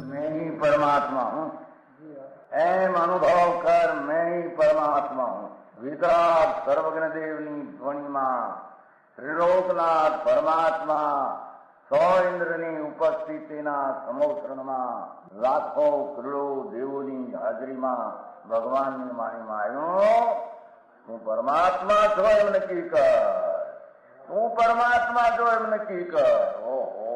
मैं ही परमात्मा हूँ, एम अनुभव कर मैं ही परमात्मा हूँ। वितराग सर्वज्ञ देवनी ध्वनिमा त्रिलोकनाथ परमात्मा સો ઇન્દ્રની ઉપસ્થિતિના સમોત્રણમાં લાખો કરોડો દેવોની હાજરીમાં ભગવાનની વાણીમાં આવ્યો, તું પરમાત્મા છો એમ નક્કી કર, તું પરમાત્મા છો એમ નક્કી કર. ઓહો,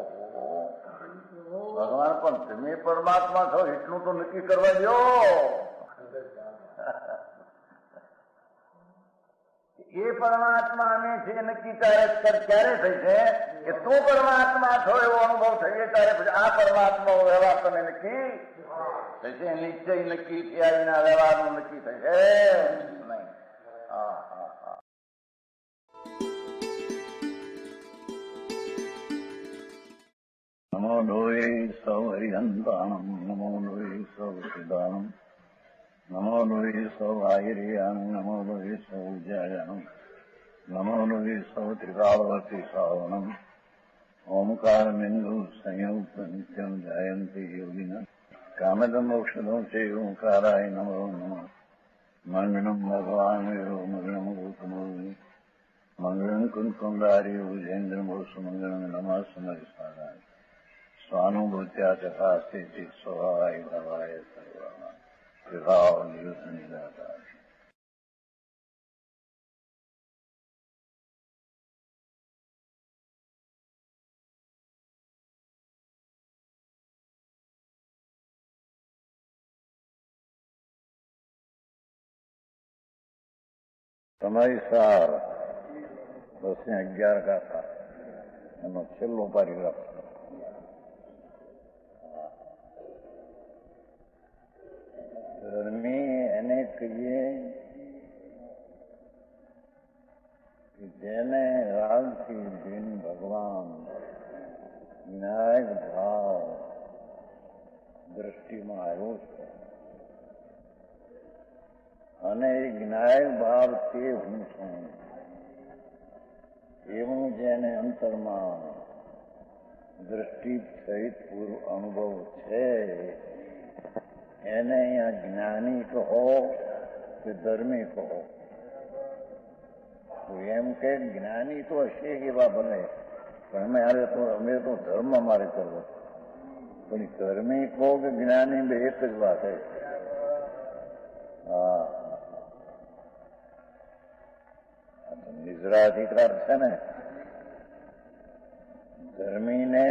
ભગવાન પણ તમે પરમાત્મા છો એટલું તો નક્કી કરવા દો. એ પરમાત્માને છે નક્કી ક્યારે થઈ છે કે તું પરમાત્મા છો એવો અનુભવ થઈએ ત્યારે પછી આ પરમાત્મા વ્યવહાર તને નક્કી થશે. નિશ્ચય નક્કી થયા વિના વ્યવહારનું નક્કી થશે નહીં. હા હા હા. નમો લોહે સૌ હરિહંતાણમ, નમો લોહે સૌ સિદ્ધાણમ, નમો લોહે સૌ આહિર્યાણમ, નમો લોહે સૌ જયાણમ, નમો લોહે સૌ ત્રિકાળવતી શ્રાવણમ. ઓમકાર બિંદુ સંયુક્ત નિત્યમ જયંતિ યોગિના કામદમ મોક્ષદમ છે ઓંકારાય નમો નમઃ. મંગળમ ભગવાન મંગળમ ગૌતમોર્મિ મંગળમ કુંકુંડારી ભુજેન્દ્રમોષ મંગળમ નમઃ સમરિસારાય સ્વાનુભૂત્યા ચકાસ્તે સ્વભાવાય ભવાય સર્વા વિભાવ નિયુત નિરાકાર. તમારી સાર બસ 11 ગાથા એનો છેલ્લો પેરેગ્રાફ. ધર્મી એને કહીએ કે જેને રાગથી ભીન ભગવાન ન્યાય ભાવ દ્રષ્ટિમાં આવ્યો છે અને એ જ્ઞાય ભાવ તે હું છું એવું જેને અંતરમાં દ્રષ્ટિ સહિત પૂર્વ અનુભવ છે એને અહીંયા જ્ઞાની કહો કે ધર્મી કહો. એમ કે જ્ઞાની તો હશે એવા બને પણ અમે તો ધર્મ અમારે કરવો, પણ ધર્મી કહો કે જ્ઞાની બે એક જ વાત છે. હા, નિજરા અધિકાર છે ને. ધર્મીને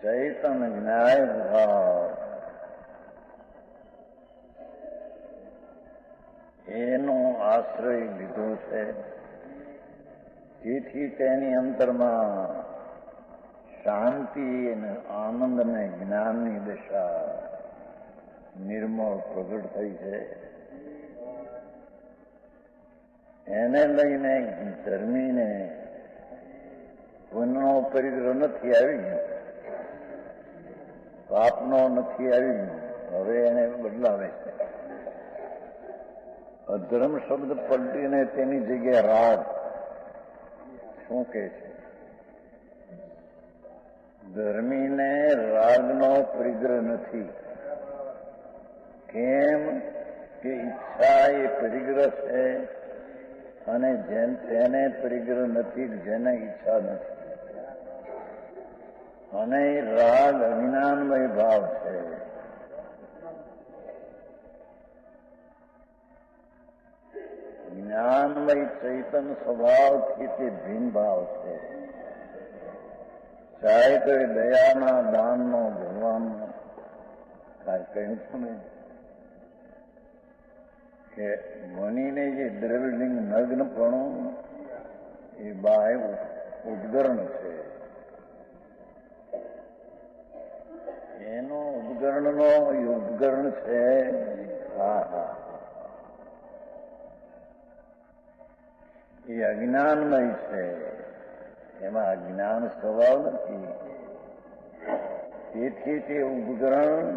ચૈતન ન્યાય ભાવ એનો આશ્રય લીધો છે, તેથી તેની અંતરમાં શાંતિ અને આનંદ અને જ્ઞાનની દશા નિર્મળ પ્રગટ થઈ છે. એને લઈને ધર્મીને પુણ્યનો પરિગ્રહ નથી આવી ગયો, પાપનો નથી આવી ગયો, હવે એને બદલાવે છે. અધર્મ શબ્દ પલટીને તેની જગ્યાએ રાગ શું કે છે? ધર્મીને રાગનો પરિગ્રહ નથી. કેમ કે ઈચ્છા એ પરિગ્રહ છે અને તેને પરિગ્રહ નથી જેને ઈચ્છા નથી. અને રાગ અજ્ઞાનમય ભાવ છે. જ્ઞાનમય ચૈતન સ્વભાવથી તે ભિન્ન ભાવ છે. ચાહે તો એ દયાના દાનનો ભગવાનનો કાંઈ કહ્યું છું ને કે મનીને જે દ્રવ્યલિંગ નગ્નપણું એ બાહ્ય ઉદ્ગરણ છે. એનો ઉદ્ગરણનો ઉદ્ગરણ છે. હા હા, એ અજ્ઞાનમય છે, એમાં અજ્ઞાન સ્વભાવ નથી. તેથી તે ઉપકરણ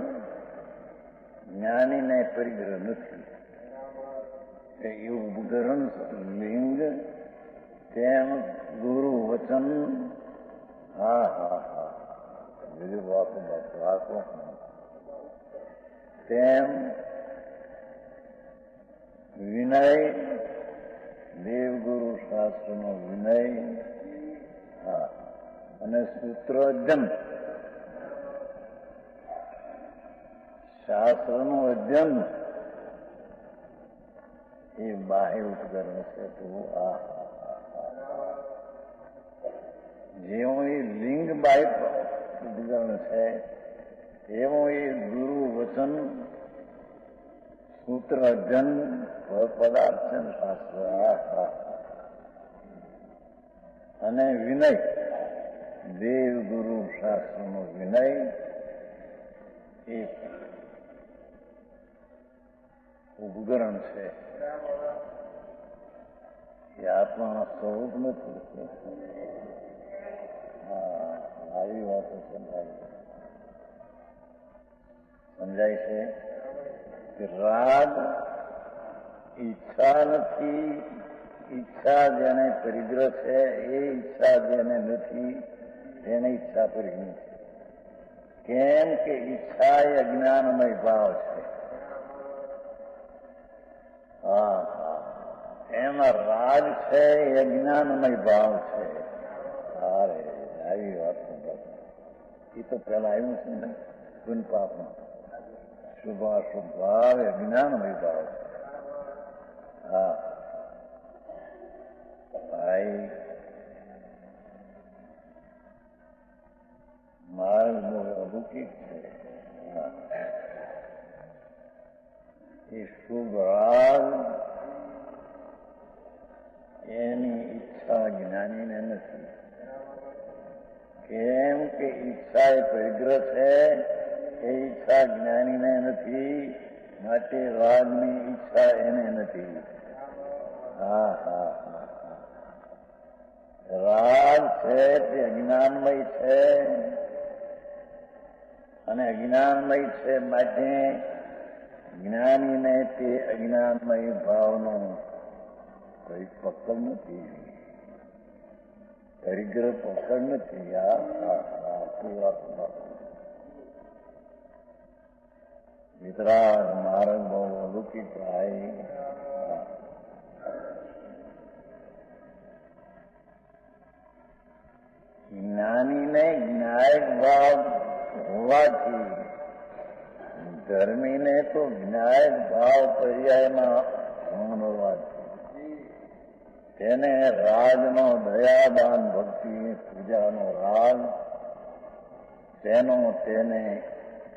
જ્ઞાનીને પરિગ્રહ નથી. એવું ઉપકરણ લિંગ તેમ ગુરુ વચન. હા હા હા બીજું વાપો વાપો તેમ વિનય દેવગુરુ શાસ્ત્રનો વિનય. હા અને સૂત્રોજન શાસ્ત્રનું અધ્યયન એ બાહ્ય ઉપકરણ છે. તો આ જેવું એ લિંગ બાહ્ય ઉપકરણ છે એવું એ ગુરુ વચન સૂત્ર અધ્યયન પદાર્થ છે શાસ્ત્ર. અને વિનય દેવ ગુરુ શાસ્ત્રનો વિનય એ ઉપકરણ છે. એ આત્માના સ્વરૂપ નથી. આવી વાતો સમજાય છે કે રાગ ઈચ્છા નથી. ઈચ્છા જેને પરિગ્રહ છે એ ઈચ્છા જેને નથી તેને ઈચ્છા પરિગ્રહ છે. કેમ કે ઈચ્છા એ અજ્ઞાનમય ભાવ છે. એમાં રાગ છે એ અજ્ઞાનમય ભાવ છે. અરે આવી વાત એ તો પેલા આવ્યું છે ને ગુણ પાપમાં શુભાશુભ ભાવ એ અજ્ઞાનમય ભાવ છે. હા ભાઈ માર્ગ બહુ અલૌકિક છે. એ શુભ રાગ એની ઈચ્છા જ્ઞાનીને નથી. કેમ કે ઈચ્છા એ પરિગ્રહ છે એ ઈચ્છા જ્ઞાનીને નથી. માટે રાગની ઈચ્છા એને નથી. હા હા હા રાગ છે તે અજ્ઞાનમય છે અને અજ્ઞાનમય છે માટે જ્ઞાનીને તે અજ્ઞાનમય ભાવનો કોઈ પકડ નથી. પરિગ્રહ પકડ નથી. વિતરાગ માર્ગ બહુ અલૌકિક થાય. જ્ઞાનીને જ્ઞાયક ભાવ હોવાથી ધર્મીને તો જ્ઞાયક ભાવ પર્યાયમાં હોવાથી તેને રાજનો દયાદાન ભક્તિ પૂજાનો રાગ તેનો તેને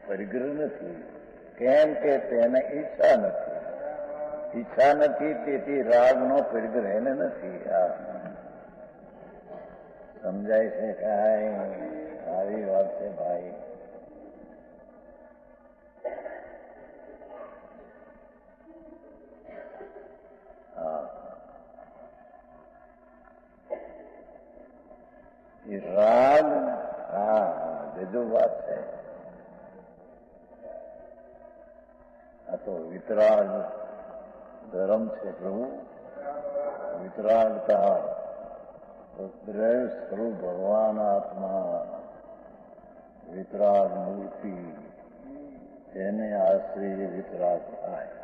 પરિગ્રહ નથી. કેમ કે તેને ઈચ્છા નથી. ઈચ્છા નથી તેથી રાગનો પરિગ્રહ એને નથી. સમજાય છે કાંઈ? આવી વાત છે ભાઈ. એ રાગ બીજું વાત છે. આ તો વિતરાગ ધર્મ છે પ્રભુ. વિતરાગતા દ્રવ્ય સ્વરૂપ ભગવાન આત્મા વિતરાગ મૂર્તિ તેને આશ્રય વિતરાગ થાય.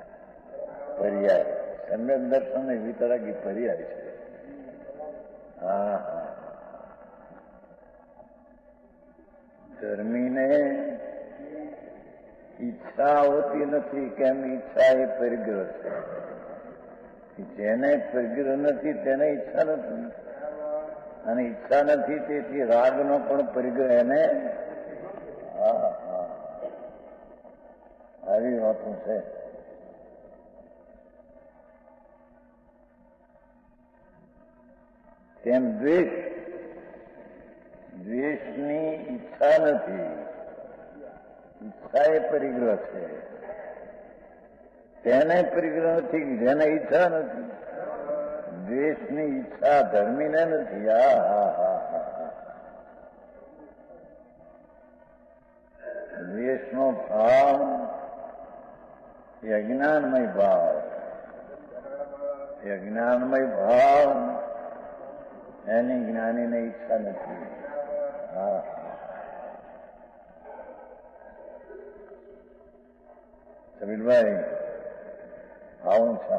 પર્યાય સમ્યક દર્શન એ વિતરાગી પર્યાય છે. ધર્મીને ઈચ્છા હોતી નથી. કેમ? ઈચ્છા એ પરિગ્રહ છે. જેને પરિગ્રહ નથી તેને ઈચ્છા નથી અને ઈચ્છા નથી તેથી રાગનો પણ પરિગ્રહ એને. આવી વાતો છે. તેમ દ્વેષની ઈચ્છા નથી. ઈચ્છા એ પરિગ્રહ છે. તેને પરિગ્રહ નથી જેને ઈચ્છા નથી. દ્વેષની ઈચ્છા ધર્મીને નથી. દ્વેષનો ભાવ એ અજ્ઞાનમય ભાવ, એ અજ્ઞાનમય ભાવ એની જ્ઞાનીને ઈચ્છા નથી. હા, સમીરભાઈ આવું છે.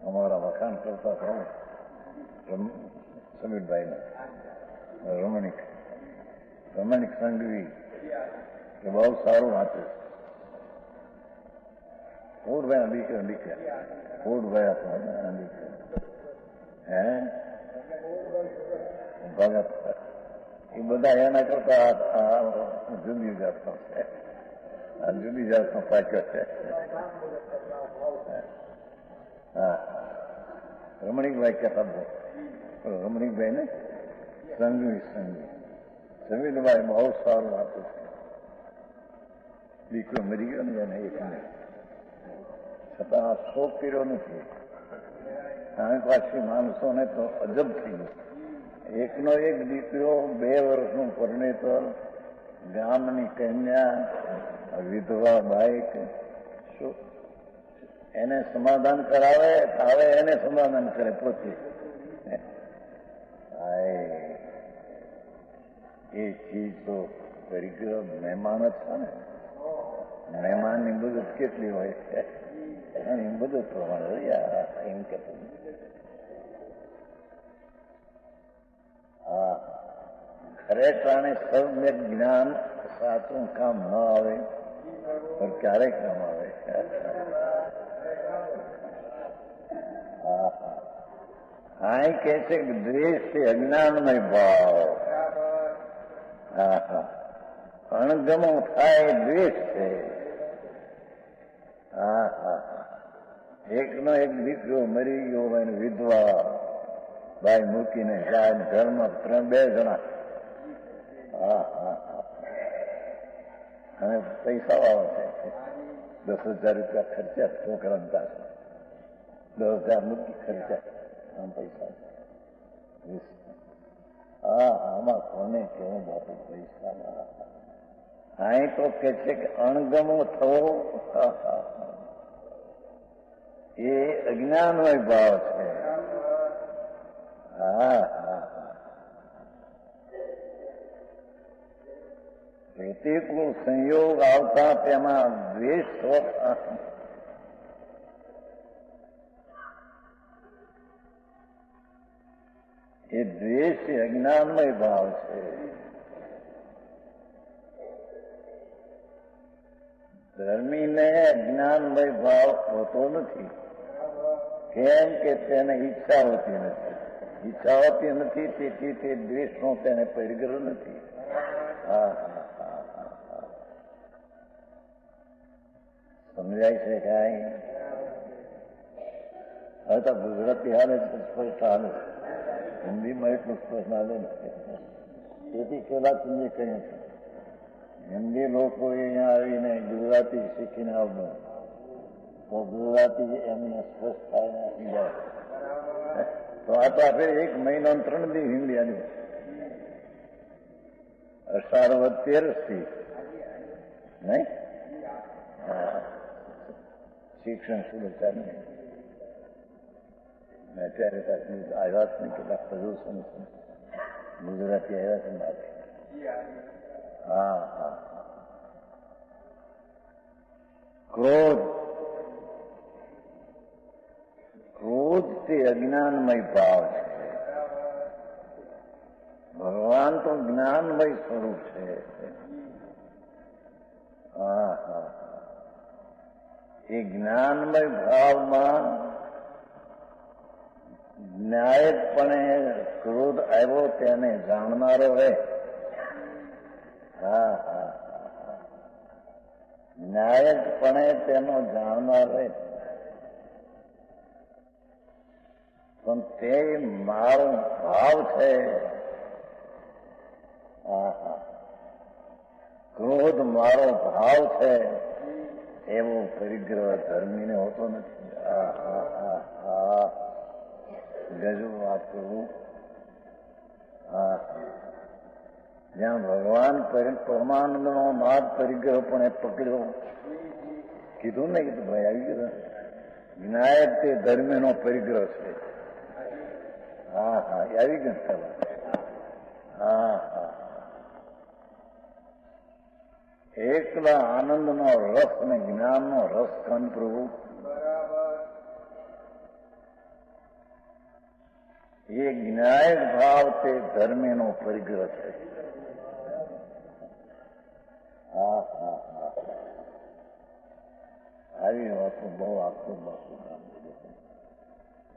અમારા વખાણ કરતા હતા સમીરભાઈ રમણીક સંઘવી એ બહુ સારું વાંચે. ફૂડભાઈ દીકરા ફૂડભાઈ હતા હે ભગત એ બધા એના કરતા જુદી જાતનો છે. આ જુદી જાતનો પાક્યો છે. હા, રમણીકભાઈ કહેતા રમણીકભાઈ ને સંઘવી સમીરભાઈ બહુ સારું વાંચે છે. દીકરો મરી ગયો ને એને એકને છતાં શોક કર્યો નથી. કારણ પાછી માણસોને તો અજબ થઈ ગયું. એકનો એક દીકરો 2 વર્ષનું પરણેતર, ગામની કન્યા, વિધવા બાઈક, શું એને સમાધાન કરાવે, હવે એને સમાધાન કરે પોતે. એ ચીજ તો પરિગ્રહ મહેમાન જ છે ને. મહેમાનની મદદ કેટલી હોય છે એની મદદ પ્રમાણે એમ કહેતું. હા, ખરેખર સૌમ્ય જ્ઞાન સાચું કામ ન આવે પણ ક્યારેક કામ આવે. હા, કહે છે કે દ્વેષ છે અજ્ઞાનમય ભાવ. હા હા, અણગમો થાય દ્વેષ છે. હા હા, એકનો એક દીકરો મરી ગયો હોય ને વિધવા ભાઈ મૂકીને જાય, ઘરમાં 2 જણા. હા હા હા, અને પૈસા વાળો છે. 10,000 રૂપિયા ખર્ચ્યા છોકરાની પાસે, 10,000 મૂકી ખર્ચ્યા પૈસા. હા, આમાં કોને કેવું બાપુ પૈસા. હા, તો કે છે કે અણગમો થવો એ અજ્ઞાનમય ભાવ છે. હા હા, પ્રતિકૂળ સંયોગ આવતા તેમાં દ્વેષ હોતા એ દ્વેષ એ અજ્ઞાનમય ભાવ છે. ધર્મીને અજ્ઞાનમય ભાવ હોતો નથી. કેમ કે તેને ઈચ્છા હોતી નથી. ઈચ્છા હોતી નથી, તેથી તે દ્વેષનો તેને પરિગ્રહ નથી. હા હા હા હા, સમજાય છે કાંઈ? હવે તો ગુજરાતી હાલે સ્પષ્ટ હાલે, હિન્દીમાં એટલું સ્પષ્ટ હાલે ને. તેથી પેલા તમને કહ્યું છે હિન્દી લોકો અહીંયા આવીને ગુજરાતી શીખીને આવડું તો ગુજરાતી એમને સ્પષ્ટ થાય ને સમજાય. તો આ તો આપણે 1 મહિનો 3 દી હિન્દી આવી 18-13 નહીં શિક્ષણ શુરુ ચાલે. અત્યારે આવ્યા જ નહીં, કેટલાક પ્રદૂષણ ગુજરાતી આવ્યા છે મારે. હા હા, ક્રોધ તે અજ્ઞાનમય ભાવ છે. ભગવાન તો જ્ઞાનમય સ્વરૂપ છે. હા હા, એ જ્ઞાનમય ભાવમાં ન્યાયપણે ક્રોધ આવ્યો તેને જાણનારો રહે. હા હા, ન્યાયપણે તેનો જાણનાર રહે. પણ તે મારો ભાવ છે. હા હા, ક્રોધ મારો ભાવ છે એવો પરિગ્રહ ધર્મીને હોતો નથી. હા હા હા હા, ગજબ વાત કરું. હા, જ્યાં ભગવાન પરમાનંદનો નાદ પરિગ્રહ પણ એ પકડ્યો. કીધું ને કીધું ભાઈ આવી ગયું. વિનાયક તે ધર્મનો પરિગ્રહ છે. હા હા આવી ગયું ચાલો. હા હા એકલા આનંદનો રસ અને જ્ઞાનનો રસ કંદ પ્રભુ એ જ્ઞાયક ભાવ તે ધર્મેનો પરિગ્રહ છે. હા હા હા આવી વાતો બહુ આખું બાખું કામ કર્યું.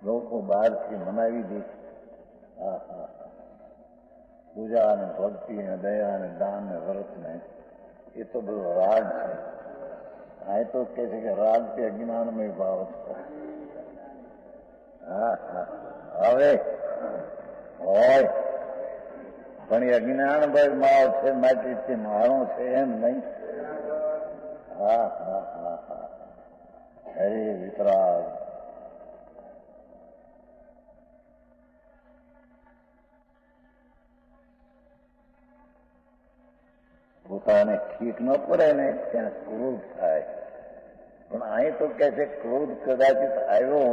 લોકો બહારથી મનાવી દે. હા હા પૂજા અને ભક્તિ ને દયા ને દાન ને વ્રત ને એ તો બધું રાગ છે. આ તો કે છે કે રાગ તે અજ્ઞાનમય ભાવ છે. હા હા હવે હોય પણ એ અજ્ઞાનમય ભાવ છે માટે તે મારો છે એમ નહીં. હા હા હા હા હરે વિતરાગ પોતાને ઠીક ન પડે ને ત્યાં ક્રોધ થાય. પણ અહીં તો કે છે ક્રોધ કદાચિત આવ્યો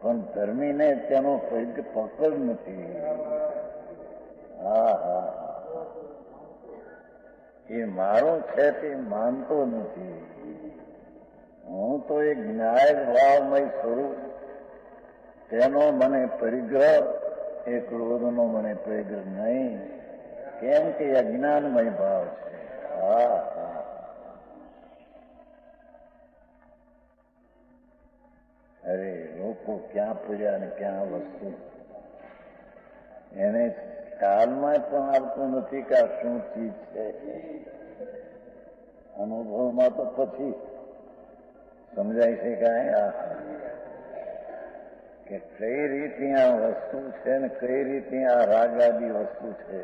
પણ ધર્મીને તેનો પકડ નથી. હા હા એ મારું છે તે માનતો નથી. હું તો એક જ્ઞાયક ભાવમય સ્વરૂપ તેનો મને પરિગ્રહ એ ક્રોધનો મને પરિગ્રહ નહીં. કેમ કે અજ્ઞાનમય ભાવ છે. હા હા અરે લોકો ક્યાં પૂજ્યા ને ક્યાં વસ્તુ એને ખ્યાલમાં પણ આવતું નથી કે આ શું ચીજ છે. અનુભવમાં તો પછી સમજાય છે કે કઈ રીતે આ વસ્તુ છે ને કઈ રીતે આ રાગાદી વસ્તુ છે.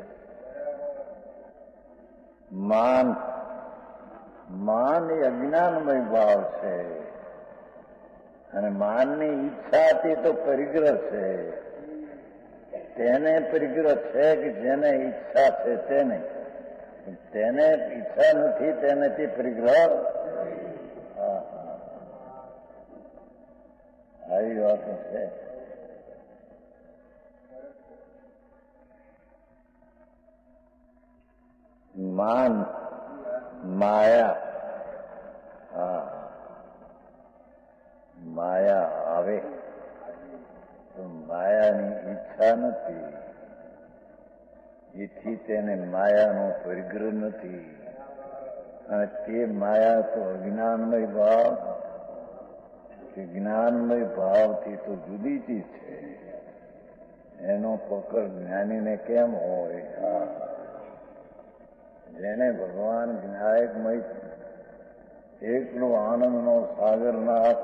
માન એ અજ્ઞાનમય ભાવ છે અને માનની ઈચ્છાથી તો પરિગ્રહ છે. તેને પરિગ્રહ છે કે જેને ઈચ્છા છે તેને ઈચ્છા નથી તેનાથી પરિગ્રહ. આવી વાતો છે. માન માયા માયા આવે તો માયાની ઈચ્છા નથી એથી તેને માયાનો પરિગ્રહ નથી. અને તે માયા તો અજ્ઞાનમય ભાવ જ્ઞાનમય ભાવથી તો જુદી ચીજ છે. એનો પકડ જ્ઞાનીને કેમ હોય. જેને ભગવાન જ્ઞાયકમય એકલો આનંદનો સાગરનાથ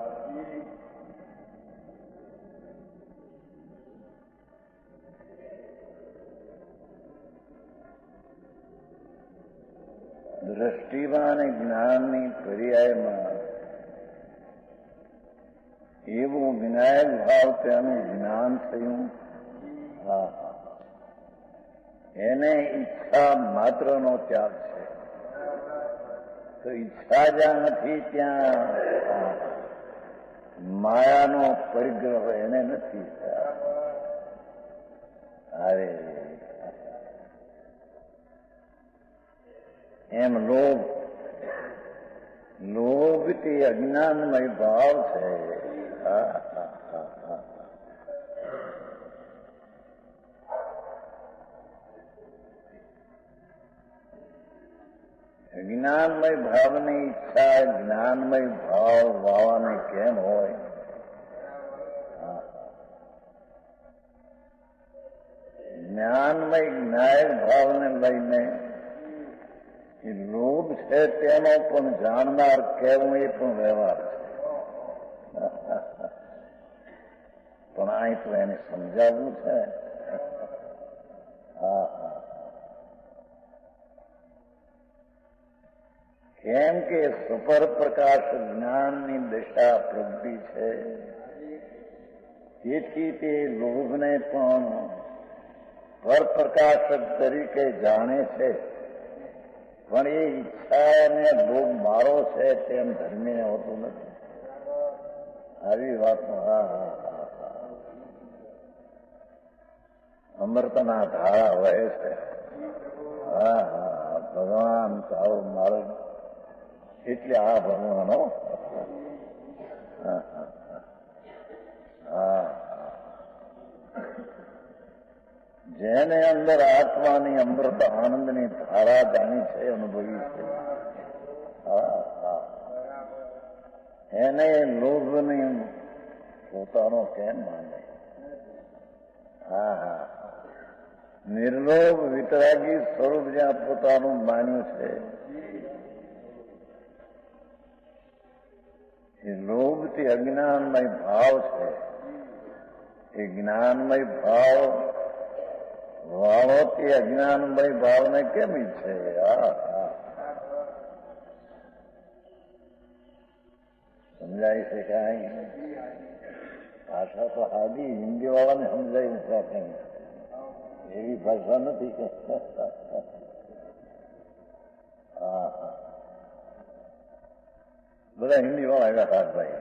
દ્રષ્ટિમાં અને જ્ઞાનની પર્યાયમાં એવું વિનાયક ભાવ તેનું જ્ઞાન થયું. હા એને ઈચ્છા માત્રનો ત્યાગ છે. તો ઈચ્છા જ્યાં નથી ત્યાં માયાનો પરિગ્રહ એને નથી. અરે એમ લોભ તે અજ્ઞાનમય ભાવ છે. જ્ઞાનમય ભાવની ઈચ્છા જ્ઞાનમય ભાવ વાવાને કેમ હોય. જ્ઞાનમય જ્ઞાયક ભાવને લઈને એ લોભ છે તેનો પણ જાણનાર કહેવું એ પણ વ્યવહાર છે. પણ અહીં તો એને સમજાવવું છે. કેમ કે સુપર પ્રકાશ જ્ઞાનની દશા પ્રગતિ છે. તેથી તે લોભને પણ પરપ્રકાશક તરીકે જાણે છે, પણ એ ઈચ્છા અને લોભ મારો છે તેમ ધર્મીને હોતું નથી. આવી વાતનો હા હા હા હા અમૃતના ધારા વહે છે. હા હા ભગવાન આવું મારો એટલે આ ભગવાનો હા હા જેને અંદર આત્માની અમૃત આનંદની ધારા જાણી છે, અનુભવી છે, એને લોભની પોતાનો કેમ માને? હા હા નિર્લોભ વિતરાગી સ્વરૂપ જ્યાં પોતાનું માન્યું છે, એ લોભથી અજ્ઞાનમય ભાવ છે. એ જ્ઞાનમય ભાવ વાળો તે અજ્ઞાનમય ભાવને કેમ ઈચ્છે? સમજાય છે કાંઈ? ભાષા તો આદિ હિન્દી વાળાને સમજાય નથી કઈ, એવી ભાષા નથી કે હા હા બધા હિન્દી વાળા આવ્યા હાથભાઈ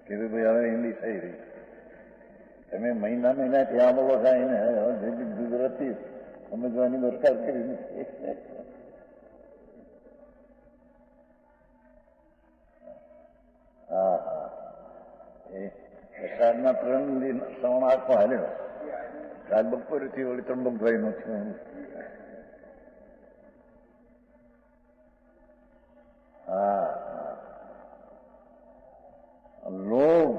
કીધું ભાઈ હવે હિન્દી થઈ રહી, તમે મહિના મહિના ત્યાં બોલો થાય ને ગુજરાતી સમજવાની દરકાર કરી નથી. હા હા એ પ્રસાદના 3 દિન શ્રવણ આખો હાલ્યો. કાલ બપોરેથી ઓલી ત્રંબકભાઈ નું થયું. હા લોભ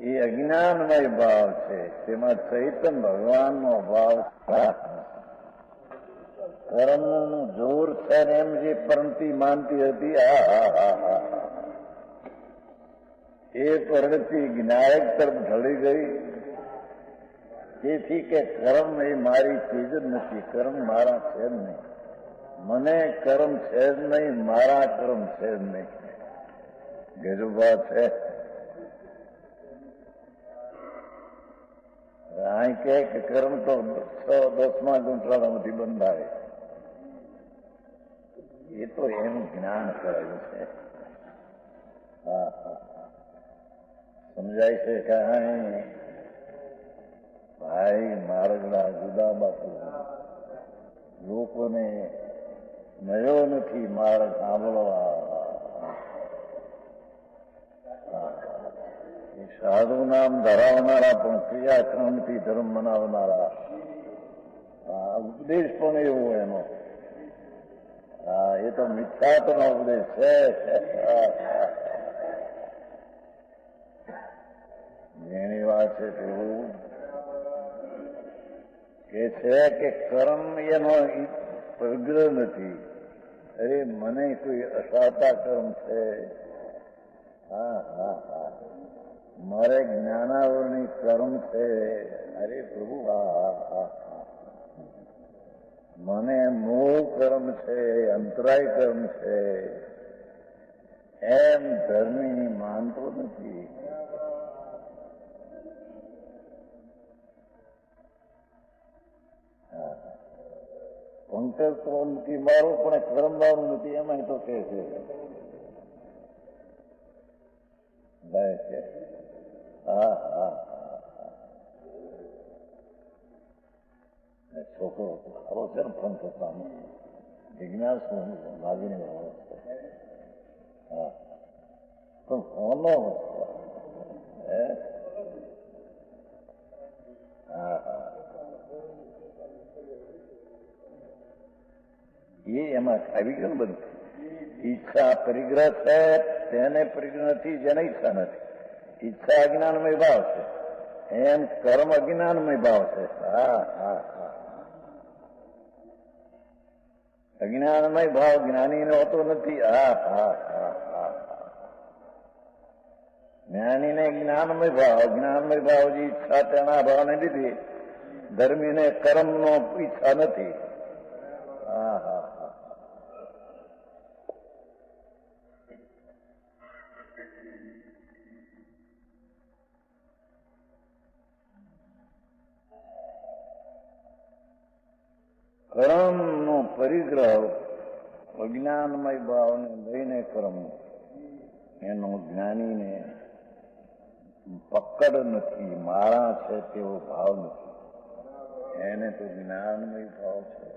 એ અજ્ઞાનમય ભાવ છે, તેમાં ચૈતન ભગવાનનો ભાવ. કર્મનું જોર છે ને એમ જે પરણતી માનતી હતી, એ પરણતી જ્ઞાયક તરફ ઢળી ગઈ. તેથી કે કર્મ એ મારી ચીજ જ નથી, કર્મ મારા છે જ નહીં, મને કર્મ છે જ નહીં, મારા કર્મ છે જ નહીં. ગજબ વાત છે. અહીં કે કર્મ તો 6-10 ગુંઠાણામાંથી બંધાય, એ તો એનું જ્ઞાન કરેલું છે. હા હા સમજાય છે કાંઈ? ભાઈ માર્ગના જુદા બાપુ લોકોને મળ્યો નથી માર્ગ સાંભળવા. એ સાધુ નામ ધરાવનારા પણ ક્રિયાક્રમથી ધર્મ મનાવનારા, ઉપદેશ પણ એવો એનો. હા એ તો મિથ્યાત્વનો ઉપદેશ છે. એની વાત છે પ્રભુ કે છે કે કર્મ એનો પ્રગ્રહ નથી. અરે મને કોઈ અસાતા કર્મ છે? હા હા હા મારે જ્ઞાનાવરણી કર્મ છે. અરે પ્રભુ હા હા મને મોહ કર્મ છે, અંતરાય કર્મ છે, એમ ધર્મી માનતો નથી. પંકજ તો નથી મારું, પણ કર્મ મારું નથી, એમાં તો કે છે હા હા છોકરો ખરો છે ને ફોન થતા જિજ્ઞાસુ લાગણી વાળો છે. હા પણ ફોનનો હા હા એ એમાં આવી ગયું બધું. ઈચ્છા પરિગ્રહ છે, તેને પરિગ્રહ નથી જેને ઈચ્છા નથી. ઈચ્છા અજ્ઞાનમય ભાવ છે, એમ કર્મ અજ્ઞાનમય ભાવ છે. હા હા હા અજ્ઞાનમય ભાવ જ્ઞાનીને હોતો નથી. હા હા હા હા જ્ઞાનીને જ્ઞાનમય ભાવ, જ્ઞાનમય ભાવ જે ઈચ્છા તેના ભાવને લીધી. ધર્મીને કર્મનો ઈચ્છા નથી. હા હા હા કર્મનો પરિગ્રહ અજ્ઞાનમય ભાવને લઈને કર્મ એનો જ્ઞાનીને પકડ નથી, મારા છે તેવો ભાવ નથી. એને તો જ્ઞાનમય ભાવ છે.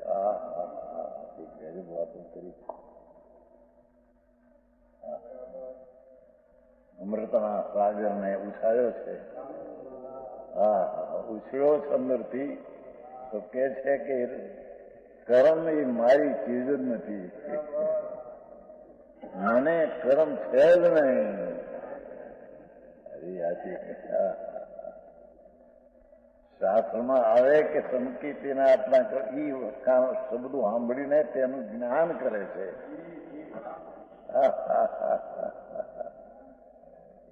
ગરીબ વાતો કરી. અમૃતના સાગરને ઉછાળ્યો છે. ઉછળ્યો છે અંદરથી તો કે છે કે કર્મ એ મારી ચીજ જ નથી, મને કર્મ છે જ નહીં. શાસ્ત્રમાં આવે કે સંકિતિના આત્મા એ શબ્દો સાંભળીને તેનું જ્ઞાન કરે છે.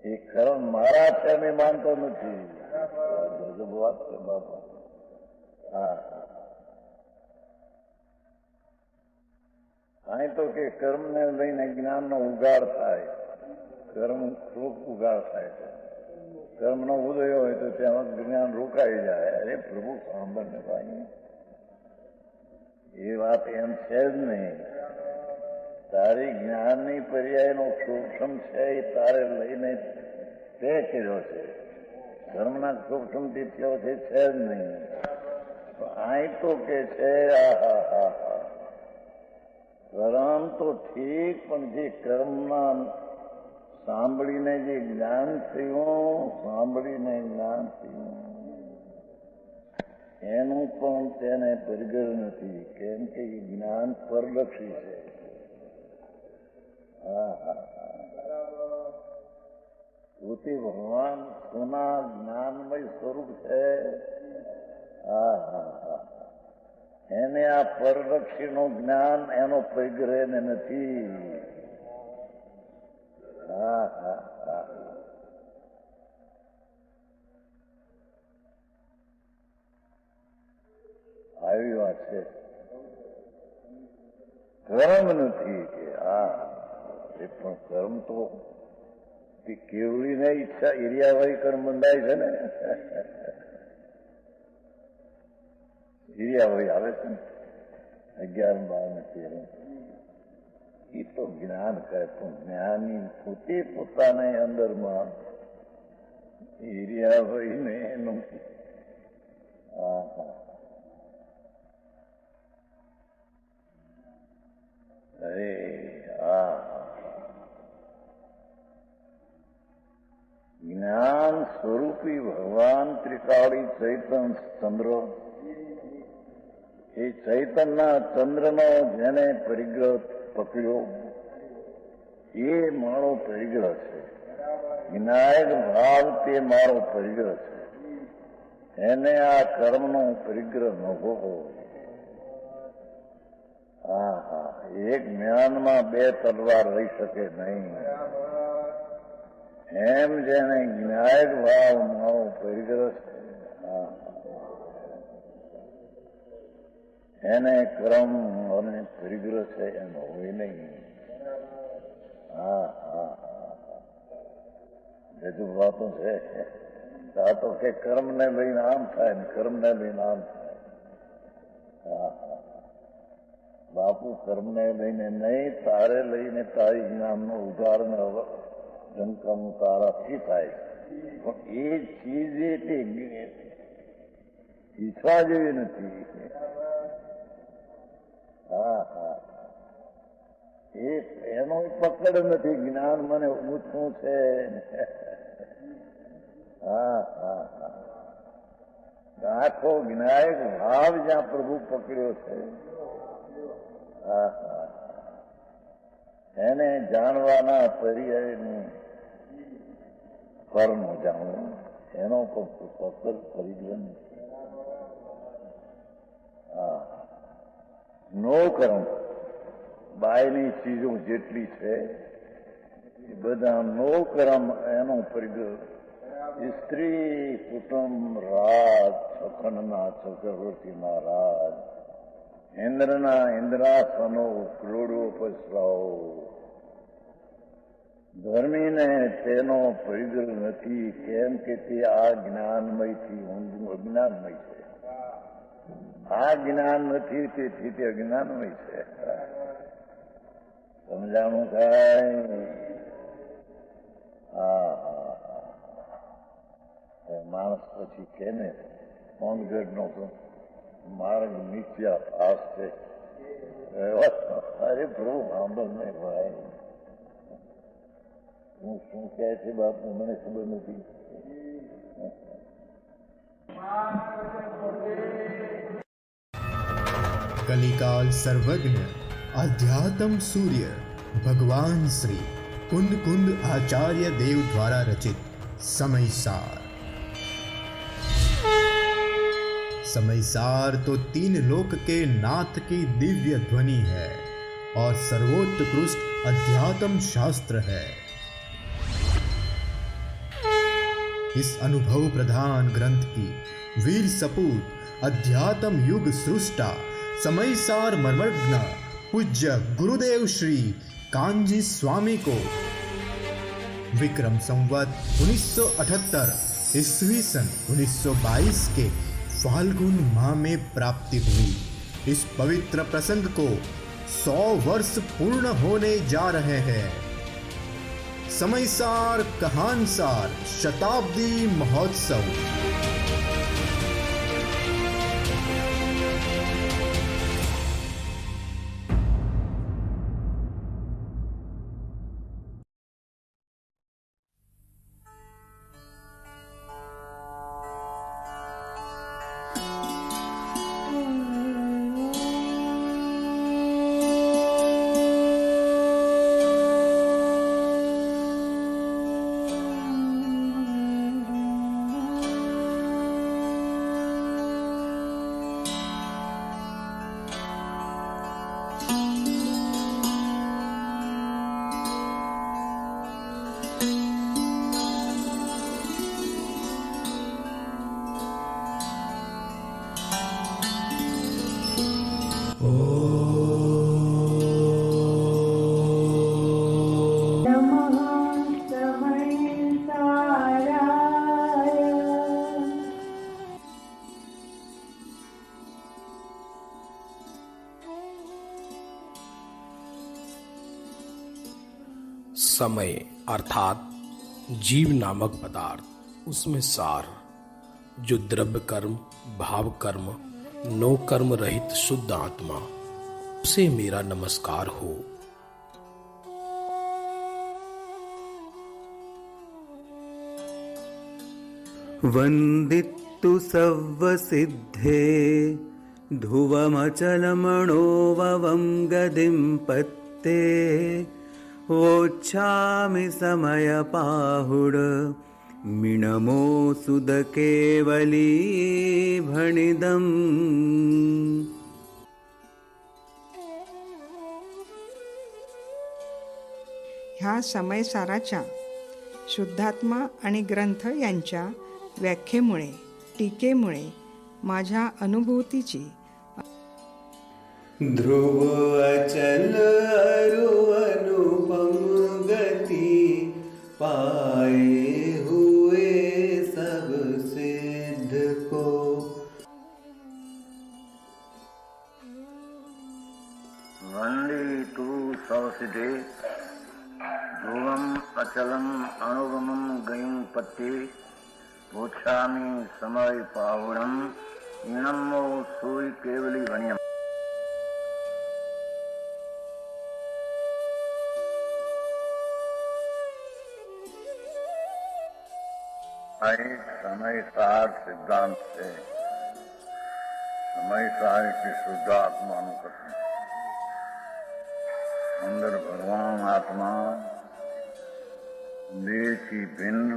એ કર્મ મારા છે મેં માનતો નથી. ગજબ વાત છે બાપા. અહીં તો કે કર્મને લઈને જ્ઞાનનો ઉગાડ થાય, કર્મ ખૂબ ઉગાડ થાય છે. કર્મનો ઉદય હોય તો ત્યાં જ્ઞાન રોકાઈ જાય. અરે પ્રભુ સાંભળને ભાઈ, એ વાત એમ છે જ નહીં. તારી જ્ઞાનની પર્યાયનો સૂક્ષ્મ છે એ તારે લઈને તે કર્યો છે. ધર્મના સૂક્ષ્મથી થયો છે જ નહીં. અહીં તો કે છે કર્મ તો ઠીક, પણ જે કર્મના સાંભળીને જે જ્ઞાન થયું, સાંભળીને જ્ઞાન થયું એનું પણ તેને પરિગ્રહ નથી. કેમ કે એ જ્ઞાન પરલક્ષી છે. પોતે ભગવાન સોના જ્ઞાનમય સ્વરૂપ છે. એને આ પરલક્ષીનું જ્ઞાન એનો પરિગ્રહ નથી. આવી વાત છે. કર્મ નથી કે એ પણ કર્મ તો કેવડીને ઈચ્છા એરિયાવાળી કર્મ બંધાય છે ને. એરિયાવાળી આવે છે ને 11, 12 ને 13. એ તો જ્ઞાન કરે, પણ જ્ઞાની પોતે પોતાને અંદરમાં એરિયાવાળીને એનું જ્ઞાન સ્વરૂપી ભગવાન ત્રિકાળી ચૈતન ચંદ્ર, એ ચૈતનના ચંદ્રનો જેને પરિગ્રહ પકડ્યો એ મારો પરિગ્રહ છે. વિનાયક ભાવ તે મારો પરિગ્રહ છે. એને આ કર્મનો પરિગ્રહ ન હોવો. એક જ્ઞાનમાં 2 તલવાર રહી શકે નહીં. એમ જેને જ્ઞાયક ભાવ મારો પરિગ્રહ છે એને કર્મ અને પરિગ્રહ છે એમ હોય નહીં. બધું વાતો છે. આ તો કે કર્મને લઈને આમ થાય ને કર્મને લઈને આમ થાય. બાપુ કર્મને લઈને નહીં, તારે લઈને તારી જ્ઞાનનો ઉધાર ને જંકમ તારાથી થાય. પણ એ ચીજ તે ઈચ્છવા જેવી નથી. એનો પકડ નથી. જ્ઞાન મને ઊંચું છે. આખો જ્ઞાયક ભાવ જ્યાં પ્રભુ પકડ્યો છે એને જાણવાના પર્યાયનું કર્મ જાણવું એનો પણ પરિગ્રહ નો કર્મ. બાયની ચીજો જેટલી છે એ બધા નો કર્મ એનો પરિગ્રહ. સ્ત્રી, કુટુંબ, રાજ, છખણના ચક્રવર્તીના રાજ, ઇન્દ્રના ઇન્દ્રાસનો, કરોડો પસરાઓ, ધર્મીને તેનો પરિગ્રહ નથી. કેમ કે તે આ જ્ઞાનમયથી ઊંધું અજ્ઞાનમય છે. આ જ્ઞાન નથી, તેથી તે અજ્ઞાન હોય છે. સમજાણું થાય? માણસ પછી કે ને ઓનગઢ નો માર્ગ નીચા પાસ છે. અરે પ્રભુ સાંભળ ને ભાઈ, હું શું કહે છે બાપુ મને ખબર નથી. कलिकाल सर्वज्ञ अध्यात्म सूर्य भगवान श्री कुंद कुंद आचार्य देव द्वारा रचित समयसार. समयसार तो तीन लोक के नाथ की दिव्य ध्वनि है और सर्वोत्कृष्ट अध्यात्म शास्त्र है. इस अनुभव प्रधान ग्रंथ की वीर सपूत अध्यात्म युग सृष्टा समयसार मर्मज्ञ पूज्य गुरुदेव श्री कांजी स्वामी को विक्रम संवत 1978 ईस्वी सन 1922 के फाल्गुन माह में प्राप्ति हुई. इस पवित्र प्रसंग को 100 वर्ष पूर्ण होने जा रहे हैं. समयसार कहानसार शताब्दी महोत्सव. समय अर्थात जीव नामक पदार्थ, उसमें सार, जो द्रव्य कर्म, भाव कर्म, नो कर्म रहित शुद्ध आत्मा, उसे मेरा नमस्कार हो. वन्दितु सव्वसिद्धे ध्रुवमचलमणोवं गदिं पत्ते वोच्छामि समयपाहुड मिणमो सुदकेवली भणिदम्. ह्या समयसाराच्या शुद्धात्मा आणि ग्रंथ यांच्या व्याख्येमुळे, टीकेमुळे माझ्या अनुभूतीची ध्रुव अचल अरु अनुपम गति पाए हुए सब सिद्ध को. वंदितु सवसिद्धे ध्रुवम अचलम अणुगमम गयं पत्ते वोच्छामि समय पाहुणम इणमो सूय केवली वण्यम. एक समय सार सिद्धांत है. समय सार की शुद्ध आत्मा कथन. अंदर भगवान आत्मा देह की भिन्न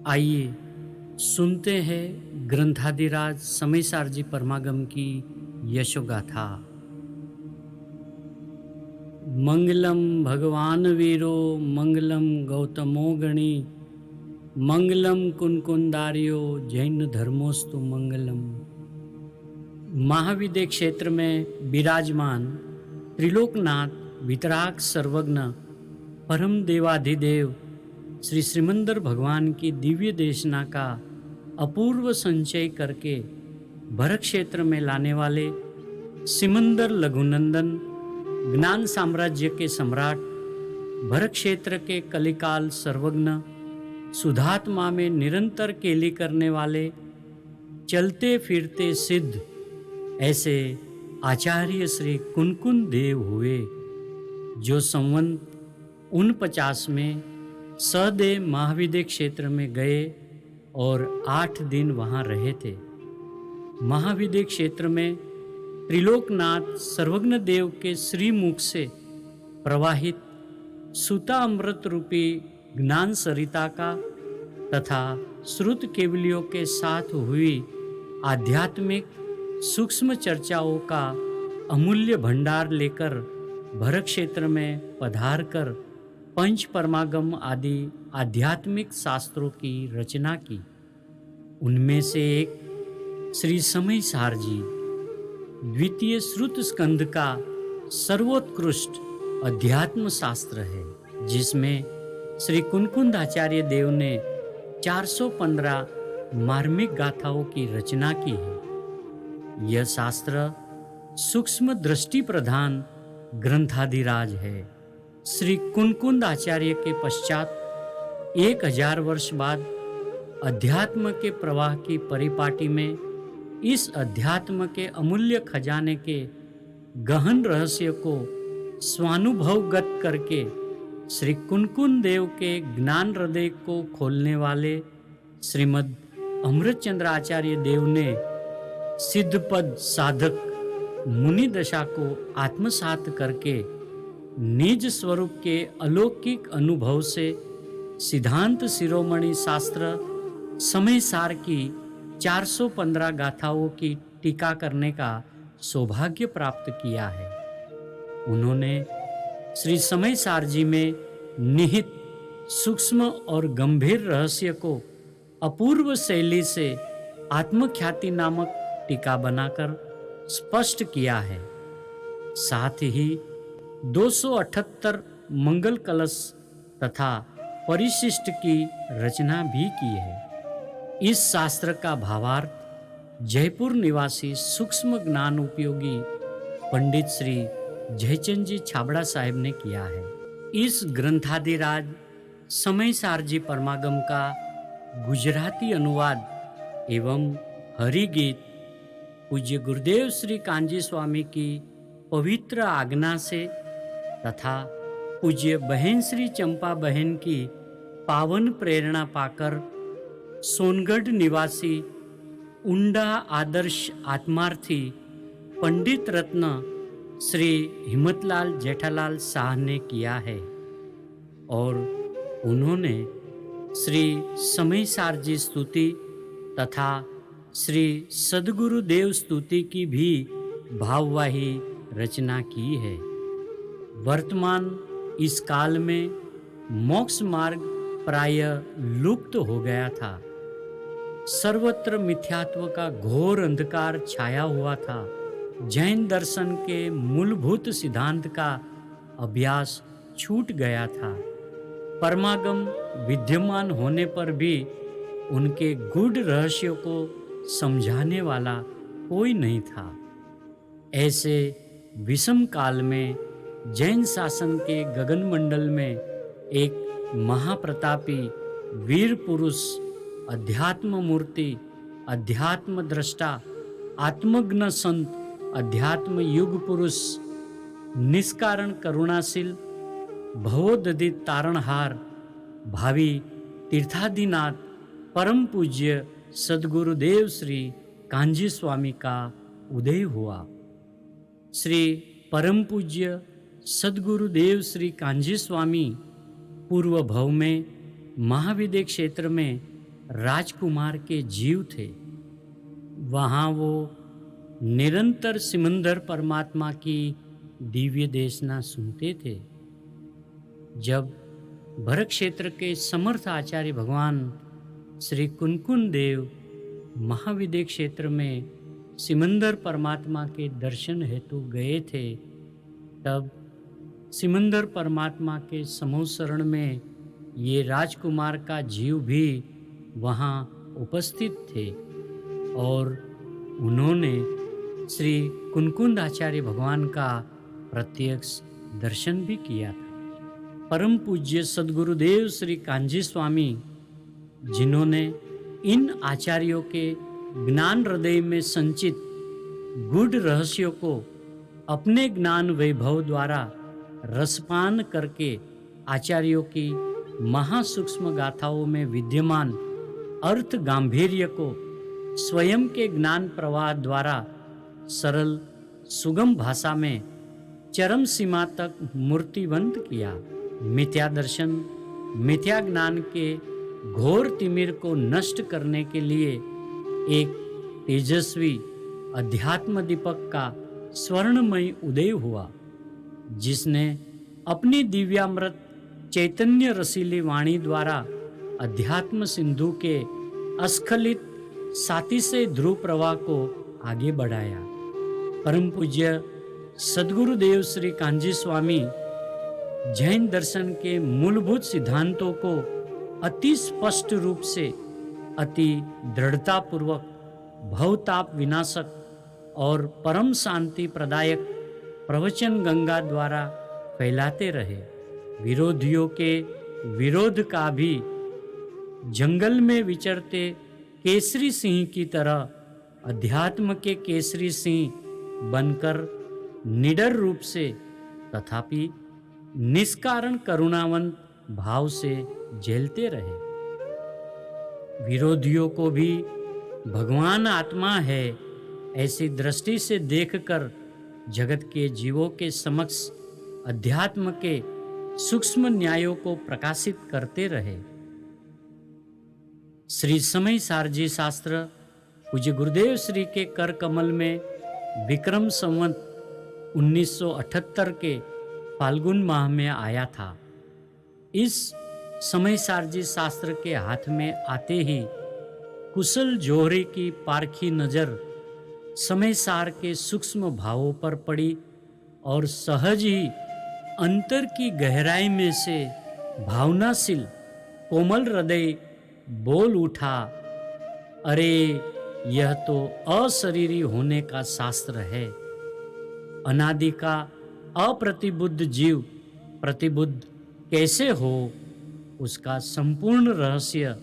आइए सुनते हैं ग्रंथाधिराज समयसार जी परमागम की यशोगाथा। मंगलम भगवान वीरो मंगलम गौतमो गणी मंगलम कुनकुंदारियो जैन धर्मोस्तु मंगलम। महाविद्य क्षेत्र में विराजमान त्रिलोकनाथ वितराग सर्वज्ञ परम देवाधिदेव श्री श्रीमंदर भगवान की दिव्य देशना का अपूर्व संचय करके भरत क्षेत्र में लाने वाले सिमंदर लघुनंदन ज्ञान साम्राज्य के सम्राट, भरत क्षेत्र के कलिकाल सर्वज्ञ, सुधात्मा में निरंतर केली करने वाले, चलते फिरते सिद्ध, ऐसे आचार्य श्री कुनकुन देव हुए, जो संवत 49 में सदेव महाविद्य क्षेत्र में गए और 8 दिन वहाँ रहे थे। महाविद्य क्षेत्र में त्रिलोकनाथ सर्वज्ञ देव के श्रीमुख से प्रवाहित सुता अमृत रूपी ज्ञान सरिता का तथा श्रुत केवलियों के साथ हुई आध्यात्मिक सूक्ष्म चर्चाओं का अमूल्य भंडार लेकर भरत क्षेत्र में पधार कर पंच परमागम आदि आध्यात्मिक शास्त्रों की रचना की। उनमें से एक श्री समयसार जी द्वितीय श्रुत स्कंद का सर्वोत्कृष्ट अध्यात्म शास्त्र है, जिसमें श्री कुनकुंदाचार्य देव ने 415 मार्मिक गाथाओं की रचना की है। यह शास्त्र सूक्ष्म दृष्टि प्रधान ग्रंथाधिराज है। श्री कुनकुंद आचार्य के पश्चात 1000 वर्ष बाद अध्यात्म के प्रवाह की परिपाटी में इस अध्यात्म के अमूल्य खजाने के गहन रहस्य को स्वानुभवगत करके श्री कुनकुन देव के ज्ञान हृदय को खोलने वाले श्रीमद् अमृतचंद्र आचार्य देव ने सिद्धपद साधक मुनि दशा को आत्मसात करके निज स्वरूप के अलौकिक अनुभव से सिद्धांत शिरोमणि शास्त्र समयसार की 415 गाथाओं की टीका करने का सौभाग्य प्राप्त किया है। उन्होंने श्री समयसार जी में निहित सूक्ष्म और गंभीर रहस्य को अपूर्व शैली से आत्मख्याति नामक टीका बनाकर स्पष्ट किया है। साथ ही 278 मंगल कलश तथा परिशिष्ट की रचना भी की है। इस शास्त्र का भावार्थ जयपुर निवासी सूक्ष्म ज्ञान उपयोगी पंडित श्री जयचंद जी छाबड़ा साहिब ने किया है। इस ग्रंथाधिराज समयसार जी परमागम का गुजराती अनुवाद एवं हरिगीत पूज्य गुरुदेव श्री कांजी स्वामी की पवित्र आज्ञा से तथा पूज्य बहन श्री चंपा बहन की पावन प्रेरणा पाकर सोनगढ़ निवासी उंडा आदर्श आत्मार्थी पंडित रत्न श्री हिम्मतलाल जेठालाल शाह ने किया है और उन्होंने श्री समयसार जी स्तुति तथा श्री सद्गुरु देव स्तुति की भी भाववाही रचना की है। वर्तमान इस काल में मोक्ष मार्ग प्राय लुप्त हो गया था। सर्वत्र मिथ्यात्व का घोर अंधकार छाया हुआ था। जैन दर्शन के मूलभूत सिद्धांत का अभ्यास छूट गया था। परमागम विद्यमान होने पर भी उनके गूढ़ रहस्यों को समझाने वाला कोई नहीं था। ऐसे विषम काल में जैन शासन के गगनमंडल में एक महाप्रतापी वीर पुरुष, अध्यात्म मूर्ति, अध्यात्म दृष्टा, आत्मज्ञ संत, अध्यात्म युग पुरुष, निष्कारण करुणाशील, भवोदधित तारणहार, भावी तीर्थादिनाथ, परम पूज्य सद्गुरुदेव श्री कांजी स्वामी का उदय हुआ। श्री परम पूज्य सद्गुरुदेव श्री कांजी स्वामी पूर्व भव में महाविद्य क्षेत्र में राजकुमार के जीव थे। वहाँ वो निरंतर सिमंदर परमात्मा की दिव्य देशना सुनते थे। जब भरत क्षेत्र के समर्थ आचार्य भगवान श्री कुनकुन देव महाविद्य क्षेत्र में सिमंदर परमात्मा के दर्शन हेतु गए थे, तब सिमंदर परमात्मा के समोसरण में ये राजकुमार का जीव भी वहाँ उपस्थित थे और उन्होंने श्री कुनकुंद आचार्य भगवान का प्रत्यक्ष दर्शन भी किया था। परम पूज्य सद्गुरुदेव श्री कांजी स्वामी, जिन्होंने इन आचार्यों के ज्ञान हृदय में संचित गूढ़ रहस्यों को अपने ज्ञान वैभव द्वारा रसपान करके आचार्यों की महासूक्ष्म गाथाओं में विद्यमान अर्थ गांभीर्य को स्वयं के ज्ञान प्रवाह द्वारा सरल सुगम भाषा में चरम सीमा तक मूर्तिवंत किया। मिथ्या दर्शन, मिथ्या ज्ञान के घोर तिमिर को नष्ट करने के लिए एक तेजस्वी अध्यात्म दीपक का स्वर्णमय उदय हुआ, जिसने अपनी दिव्यामृत चैतन्य रसीली वाणी द्वारा अध्यात्म सिंधु के अस्खलित साथी से ध्रुव प्रवाह को आगे बढ़ाया। परम पूज्य सद्गुरुदेव श्री कांजी स्वामी जैन दर्शन के मूलभूत सिद्धांतों को अति स्पष्ट रूप से, अति दृढ़ता पूर्वक, भवताप विनाशक और परम शांति प्रदायक प्रवचन गंगा द्वारा फैलाते रहे। विरोधियों के विरोध का भी जंगल में विचरते केसरी सिंह की तरह अध्यात्म के केसरी सिंह बनकर निडर रूप से तथापि निष्कारण करुणावंत भाव से झेलते रहे। विरोधियों को भी भगवान आत्मा है ऐसी दृष्टि से देखकर जगत के जीवों के समक्ष अध्यात्म के सूक्ष्म न्यायों को प्रकाशित करते रहे। श्री समय सारजी शास्त्र पूज्य गुरुदेव श्री के कर कमल में विक्रम संवत 1978 के फाल्गुन माह में आया था। इस समय सारजी शास्त्र के हाथ में आते ही कुशल जोहरी की पारखी नजर समय सार के सूक्ष्म भावों पर पड़ी और सहज ही अंतर की गहराई में से भावनाशील कोमल हृदय बोल उठा, अरे यह तो अशरीरी होने का शास्त्र है। अनादि का अप्रतिबुद्ध जीव प्रतिबुद्ध कैसे हो, उसका संपूर्ण रहस्य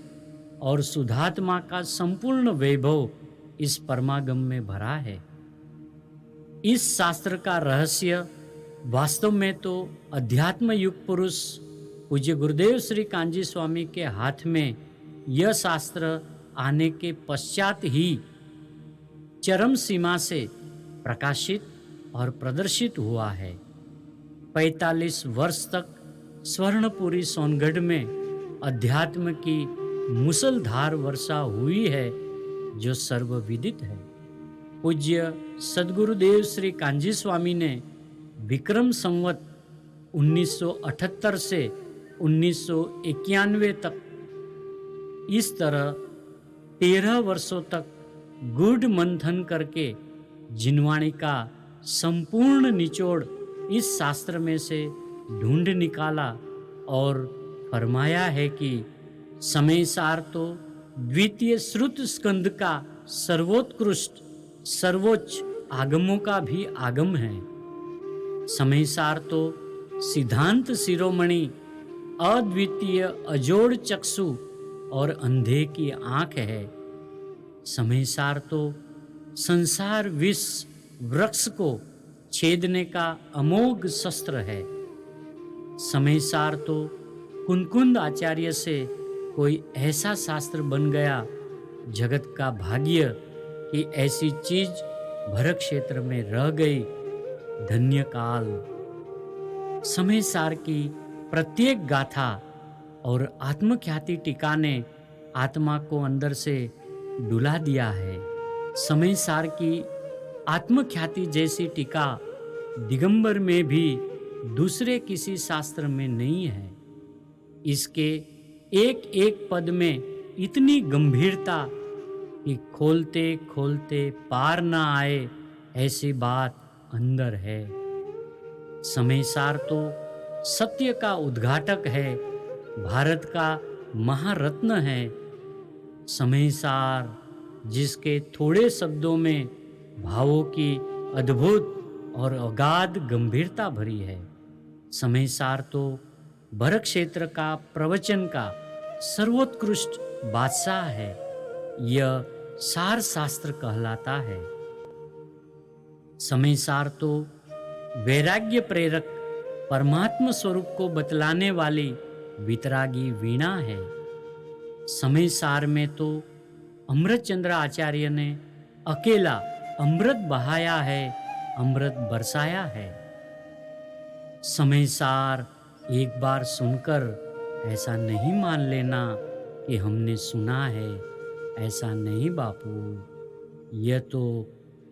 और शुद्धात्मा का संपूर्ण वैभव इस परमागम में भरा है। इस शास्त्र का रहस्य वास्तव में तो अध्यात्म युग पुरुष पूज्य गुरुदेव श्री कांजी स्वामी के हाथ में यह शास्त्र आने के पश्चात ही चरम सीमा से प्रकाशित और प्रदर्शित हुआ है। 45 वर्ष तक स्वर्णपुरी सोनगढ़ में अध्यात्म की मुसलधार वर्षा हुई है, जो सर्वविदित है। पूज्य सद्गुरुदेव श्री कांजी स्वामी ने विक्रम संवत 1978 से 1991 तक इस तरह 13 वर्षों तक गूढ़ मंथन करके जिनवाणी का संपूर्ण निचोड़ इस शास्त्र में से ढूंढ निकाला और फरमाया है कि समय सार तो द्वितीय श्रुत स्कंद का सर्वोत्कृष्ट सर्वोच्च आगमों का भी आगम है। समय सार तो सिद्धांत शिरोमणि अद्वितीय अजोड़ चक्षु और अंधे की आंख है। समय सार तो संसार विष वृक्ष को छेदने का अमोघ शस्त्र है। समय सार तो कुनकुंद आचार्य से कोई ऐसा शास्त्र बन गया, जगत का भाग्य कि ऐसी चीज भरत क्षेत्र में रह गई। धन्य काल। समय सार की प्रत्येक गाथा और आत्मख्याति टीका ने आत्मा को अंदर से डुला दिया है। समय सार की आत्मख्याति जैसी टीका दिगंबर में भी दूसरे किसी शास्त्र में नहीं है। इसके एक एक पद में इतनी गंभीरता कि खोलते खोलते पार न आए ऐसी बात अंदर है। समय सार तो सत्य का उद्घाटक है, भारत का महारत्न है। समय सार जिसके थोड़े शब्दों में भावों की अद्भुत और अगाध गंभीरता भरी है। समय सार तो भरत क्षेत्र का प्रवचन का सर्वोत्कृष्ट बादशाह है। यह सार शास्त्र कहलाता है। समय सार तो वैराग्य प्रेरक परमात्मा स्वरूप को बतलाने वाली वितरागी वीणा है। समय सार में तो अमृतचंद्र आचार्य ने अकेला अमृत बहाया है, अमृत बरसाया है। समय सार एक बार सुनकर ऐसा नहीं मान लेना कि हमने सुना है, ऐसा नहीं बापू। यह तो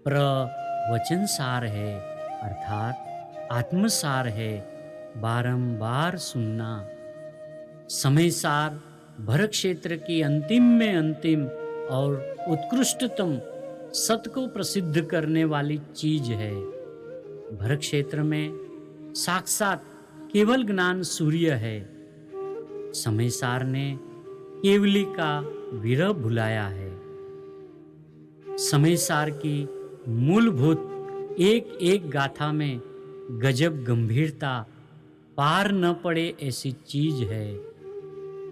प्रवचन सार है, अर्थात आत्मसार है, बारंबार सुनना। समय सार भरत क्षेत्र की अंतिम में अंतिम और उत्कृष्टतम सत्य को प्रसिद्ध करने वाली चीज है। भरत क्षेत्र में साक्षात केवल ज्ञान सूर्य है। समय सार ने केवली का विरह भुलाया है। समय सार की मूलभूत एक एक गाथा में गजब गंभीरता, पार न पड़े ऐसी चीज है।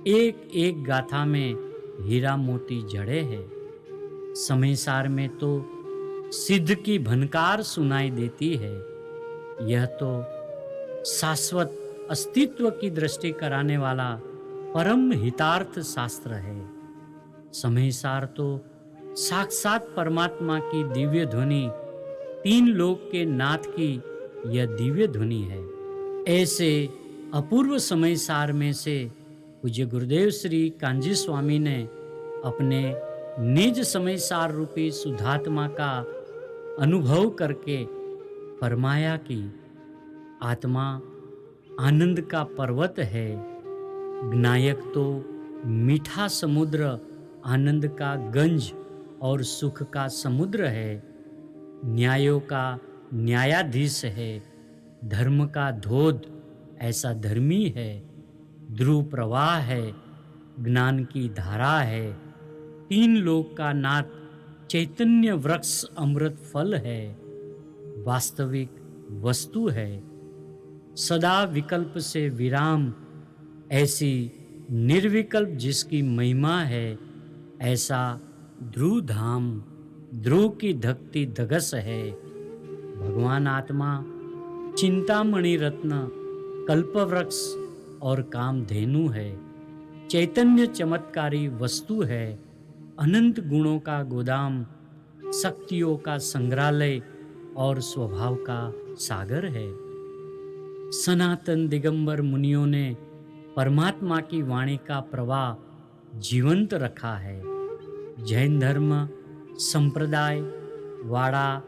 एक एक गाथा में हीरा मोती जड़े हैं। समय सार में तो सिद्ध की भनकार सुनाई देती है। यह तो शाश्वत अस्तित्व की दृष्टि कराने वाला परम हितार्थ शास्त्र है। समय सार तो साक्षात परमात्मा की दिव्य ध्वनि, तीन लोक के नाथ की यह दिव्य ध्वनि है। ऐसे अपूर्व समय सार में से पूज्य गुरुदेव श्री कांजी स्वामी ने अपने निज समय सार रूपी शुद्धात्मा का अनुभव करके फरमाया कि आत्मा आनंद का पर्वत है, ज्ञायक तो मीठा समुद्र आनंद का गंज और सुख का समुद्र है, न्यायों का न्यायाधीश है, धर्म का धोध ऐसा धर्मी है, ध्रुव प्रवाह है, ज्ञान की धारा है, तीन लोक का नाथ चैतन्य वृक्ष अमृत फल है, वास्तविक वस्तु है, सदा विकल्प से विराम, ऐसी निर्विकल्प जिसकी महिमा है, ऐसा ध्रुव धाम, ध्रुव की धकती धगस है। भगवान आत्मा चिंतामणि रत्न, कल्पवृक्ष और कामधेनु है, चैतन्य चमत्कारी वस्तु है, अनंत गुणों का गोदाम, शक्तियों का संग्रहालय और स्वभाव का सागर है। सनातन दिगंबर मुनियों ने परमात्मा की वाणी का प्रवाह जीवंत रखा है। जैन धर्म संप्रदाय वाड़ा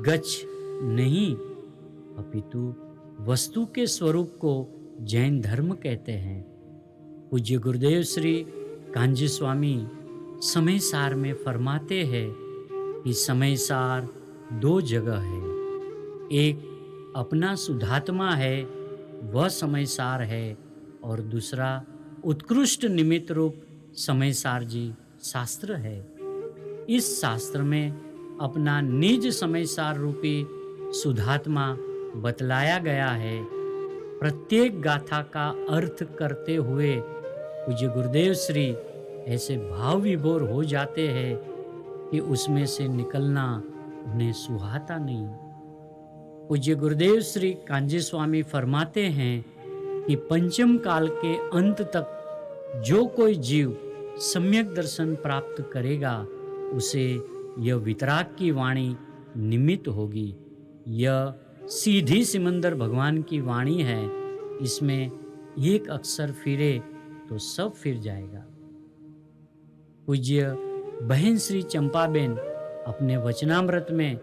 गच्छ नहीं, अपितु वस्तु के स्वरूप को जैन धर्म कहते हैं। पूज्य गुरुदेव श्री कांजी स्वामी समय सार में फरमाते हैं कि समय सार दो जगह है, एक अपना शुद्धात्मा है वह समय सार है, और दूसरा उत्कृष्ट निमित्त रूप समय सार जी शास्त्र है। इस शास्त्र में अपना निज समय सार रूपी शुद्धात्मा बतलाया गया है। प्रत्येक गाथा का अर्थ करते हुए पूज्य गुरुदेव श्री ऐसे भाव विभोर हो जाते हैं कि उसमें से निकलना उन्हें सुहाता नहीं। पूज्य गुरुदेव श्री कांजी स्वामी फरमाते हैं कि पंचम काल के अंत तक जो कोई जीव सम्यक दर्शन प्राप्त करेगा उसे यह वितराग की वाणी निमित्त होगी। यह सीधी सिमंदर भगवान की वाणी है। इसमें एक अक्षर फिरे तो सब फिर जाएगा। पूज्य बहन श्री चंपाबेन अपने वचनामृत में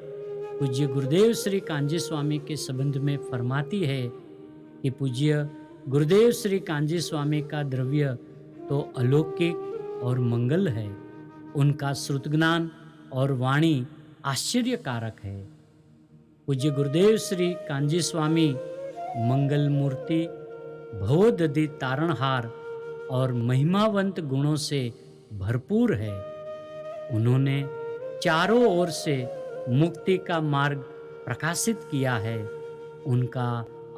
पूज्य गुरुदेव श्री कांजी स्वामी के संबंध में फरमाती है कि पूज्य गुरुदेव श्री कांजी स्वामी का द्रव्य तो अलौकिक और मंगल है, उनका श्रुत ज्ञान और वाणी आश्चर्यकारक है। पूज्य गुरुदेव श्री कांजी स्वामी मंगल मूर्ति, भवोदधि तारणहार और महिमावंत गुणों से भरपूर है। उन्होंने चारों ओर से मुक्ति का मार्ग प्रकाशित किया है। उनका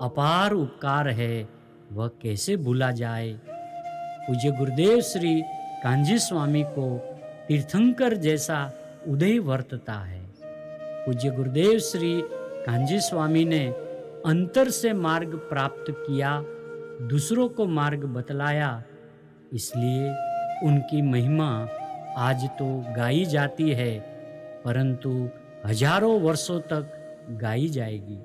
अपार उपकार है, वह कैसे भूला जाए। पूज्य गुरुदेव श्री कांजी स्वामी को तीर्थंकर जैसा उदय वर्तता है। पूज्य गुरुदेव श्री कांजी स्वामी ने अंतर से मार्ग प्राप्त किया, दूसरों को मार्ग बतलाया, इसलिए उनकी महिमा आज तो गाई जाती है, परंतु हजारों वर्षों तक गाई जाएगी।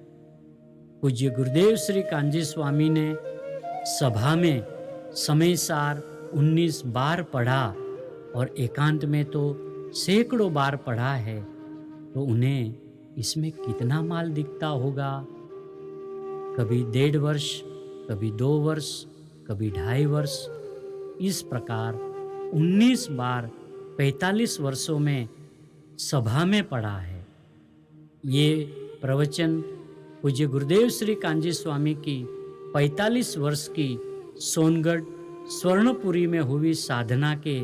पूज्य गुरुदेव श्री कांजी स्वामी ने सभा में समय सार 19 बार पढ़ा और एकांत में तो सैकड़ों बार पढ़ा है, तो उन्हें इसमें कितना माल दिखता होगा। कभी 1.5 वर्ष, कभी 2 वर्ष, कभी 2.5 वर्ष, इस प्रकार 19 बार 45 वर्षों में सभा में पढ़ा है। ये प्रवचन पूज्य गुरुदेव श्री कांजी स्वामी की 45 वर्ष की सोनगढ़ स्वर्णपुरी में हुई साधना के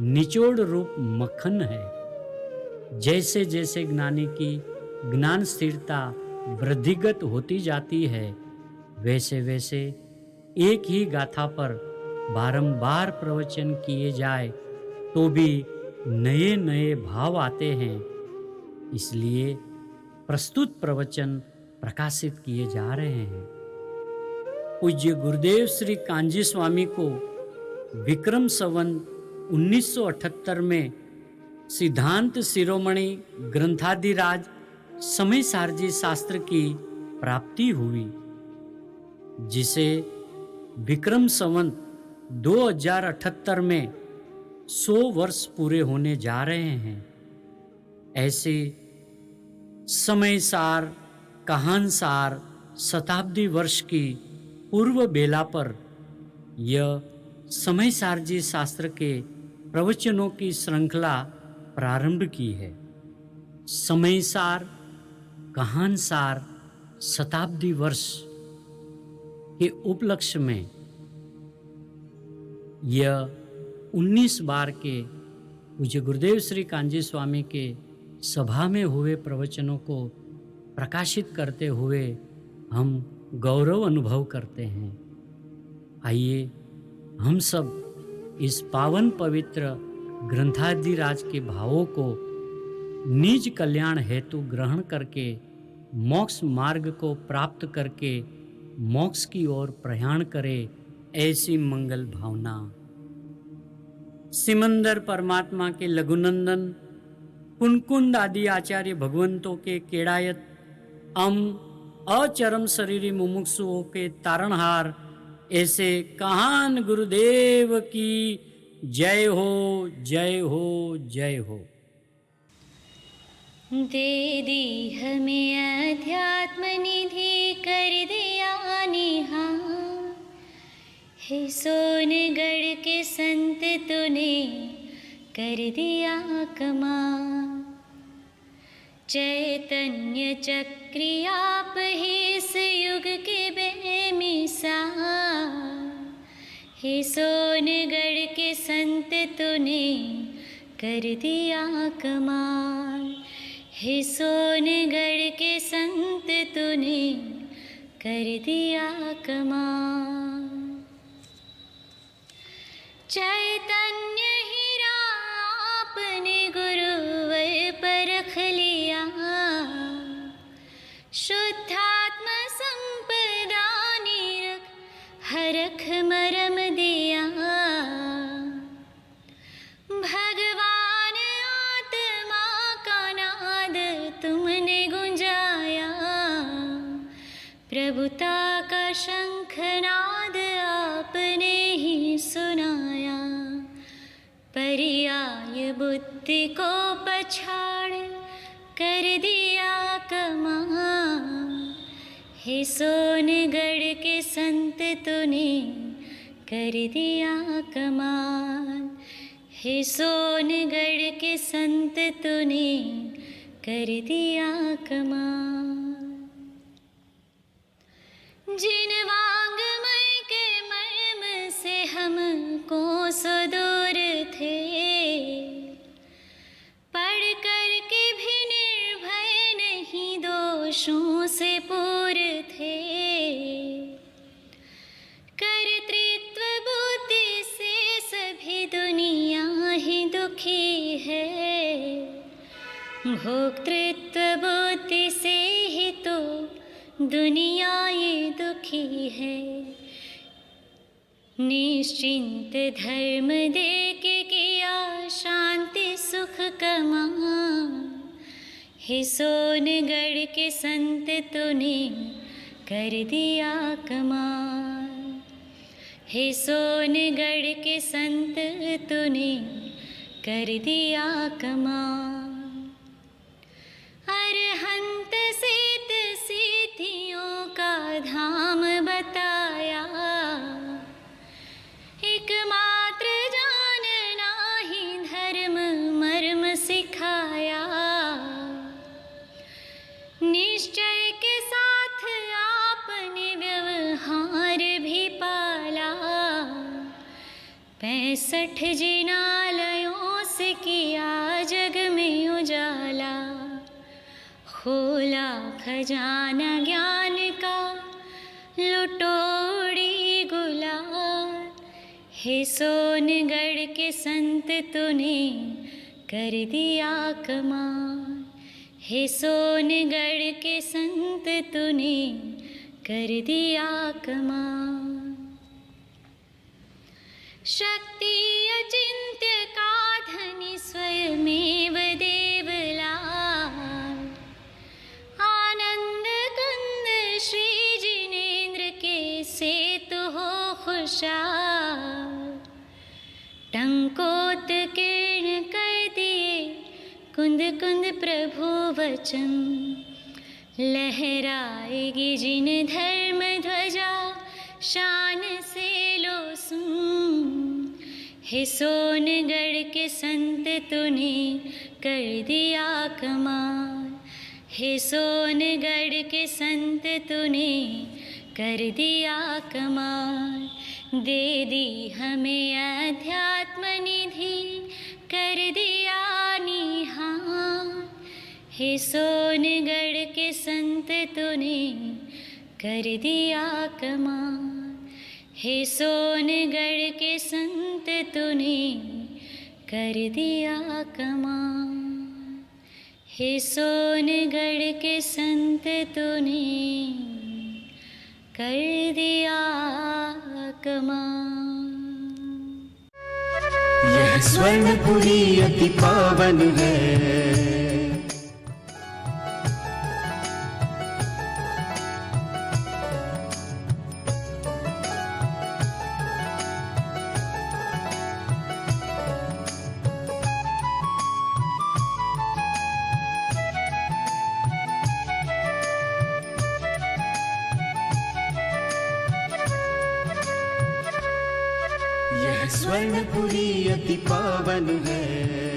निचोड़ रूप मक्खन है। जैसे जैसे ज्ञानी की ज्ञान स्थिरता वृद्धिगत होती जाती है, वैसे वैसे एक ही गाथा पर बारंबार प्रवचन किए जाए तो भी नए नए भाव आते हैं। इसलिए प्रस्तुत प्रवचन प्रकाशित किए जा रहे हैं। पूज्य गुरुदेव श्री कांजी स्वामी को विक्रम संवत 1978 में सिद्धांत शिरोमणि ग्रंथाधिराज समय सारजी शास्त्र की प्राप्ति हुई, जिसे विक्रम संवत 2078 में 100 वर्ष पूरे होने जा रहे हैं। ऐसे समय सार, कहानसार शताब्दी वर्ष की पूर्व बेला पर यह समय सारजी शास्त्र के प्रवचनों की श्रृंखला प्रारंभ की है। समय सार, कहानसार शताब्दी वर्ष के उपलक्ष्य में यह 19 बार के पूज्य गुरुदेव श्री कांजी स्वामी के सभा में हुए प्रवचनों को प्रकाशित करते हुए हम गौरव अनुभव करते हैं। आइए हम सब इस पावन पवित्र ग्रंथाधिराज के भावों को निज कल्याण हेतु ग्रहण करके मोक्ष मार्ग को प्राप्त करके मोक्ष की ओर प्रयाण करें, ऐसी मंगल भावना। सिमंदर परमात्मा के लघुनंदन, कुनकुंड आदि आचार्य भगवंतों के केड़ायत, अचरम शरीरी मुमुक्षुओं के तारणहार, ऐसे कहान गुरुदेव की जय हो, जय हो, जय हो। दे दी हमें अध्यात्म निधि कर दिया निहाल, हे सोनगढ़ के संत तूने कर दिया कमाल। चैतन्य चक्री आप ही इस युग के बेमिसाल, हे सोनगढ़ के संत तूने कर दिया कमाल। हे सोनगढ़ के संत तूने कर दिया कमाल। चैतन्य हीरा आपने गुरुवर पर रख लिया, शुद्धात्म संपदा निरख हरख मरम दिया। भगवान आत्मा का नाद तुमने गुंजाया, प्रभुता का शंखनाद आपने ही सुनाया। पर्याय बुद्धि को पछाड़ दिया कमाल। हे सोनगढ़ के संत तूने कर दिया कमाल। हे सोनगढ़ के संत तूने कर दिया कमाल। जिन वांगमय के मर्म से हमको सो दूर थे, पढ़ कर के भी निर्भय नहीं दोषों से पूर थे। कर्तृत्व बुद्धि से सभी दुनिया ही दुखी है, भोक्तृत्व बुद्धि से ही तो दुनिया ये दुखी है। निश्चिंत धर्म दे के किया शांति सुख कमा। हे सोनगढ़ के संत तूने कर दिया कमाल। हे सोनगढ़ के संत तूने कर दिया कमाल। अरहंत सिद्ध सिद्धियों का धाम बताया, एकमात्र जानना ही धर्म मर्म सिखाया। निश्चय के साथ आपने व्यवहार भी पाला, 65 जिनालयों से किया जग में उजाला। खोला खजाना ज्ञान का लुटोड़ी गुलाल। हे सोनगढ़ के संत तूने कर दिया कमाल। हे सोनगढ़ के संत तूने कर दिया कमाल। शक्ति अचिंत्य का धनी स्वयमेव देवलाल। आनंद कुंद श्री जिनेन्द्र के सेतु हो खुशाल। टंकोत्कीर्ण कर दिए कुंद कुंद प्रभु वचन। लहराएगी जिन धर्म ध्वजा शान से लो सुन। हे सोनगढ़ के संत तूने कर दिया कमाल। हे सोनगढ़ के संत तूने कर दिया कमाल। दे दी हमें अध्यात्म निधि कर दिया निहाल। हे सोनगढ़ के संत तूने कर दिया कमाल। हे सोनगढ़ के संत तूने कर दिया कमाल। हे सोनगढ़ के संत तूने कर दिया कमाल। यह स्वर्णपुरी अति पावन है। यह स्वर्णपुरी अति पावन है।